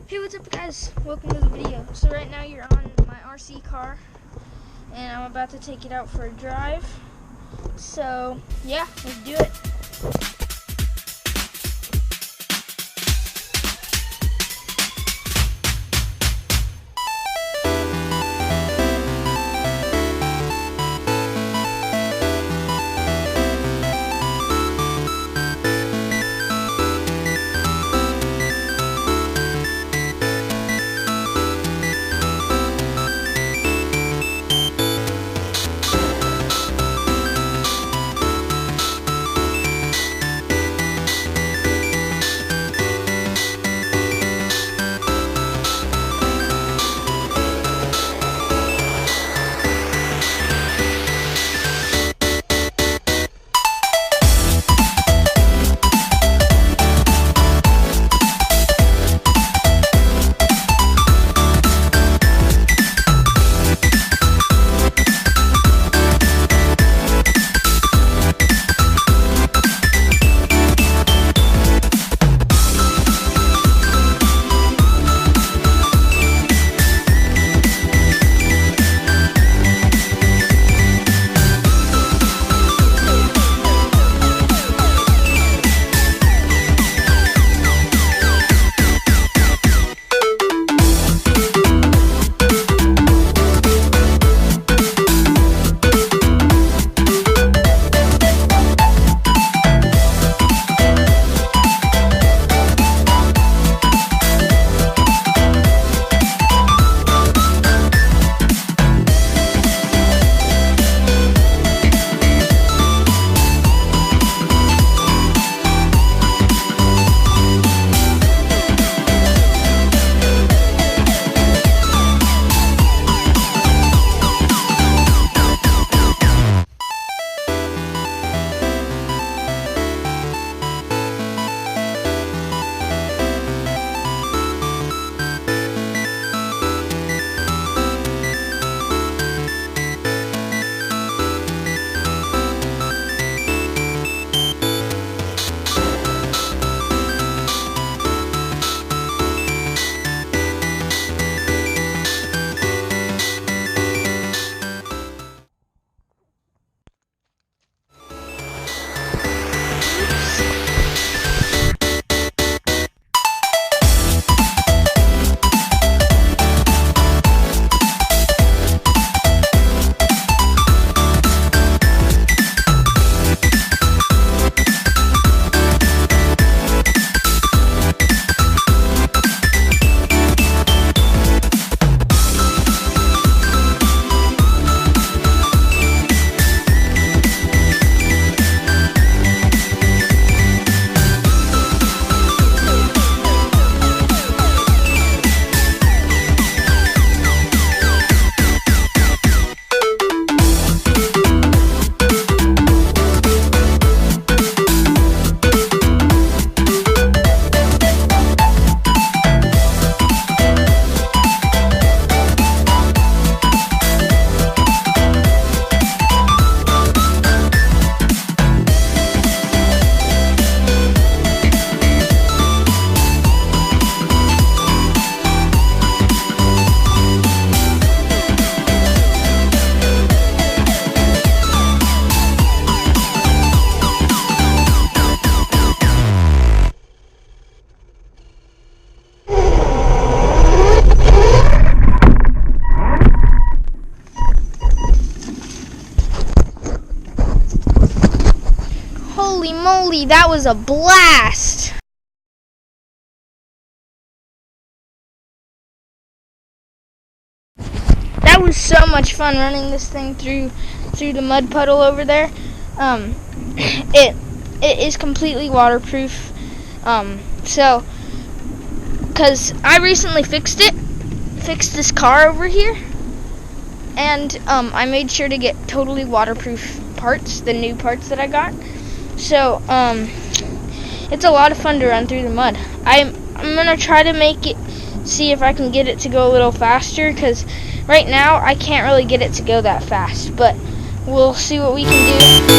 Hey, what's up guys? Welcome to the video. So right now you're on my RC car and I'm about to take it out for a drive. So yeah, let's do it. Holy moly, that was a blast! That was so much fun running this thing through the mud puddle over there. It is completely waterproof. So, cause I recently fixed this car over here, and I made sure to get totally waterproof parts, the new parts that I got. So, it's a lot of fun to run through the mud. I'm gonna try to see if I can get it to go a little faster, because right now I can't really get it to go that fast, but we'll see what we can do.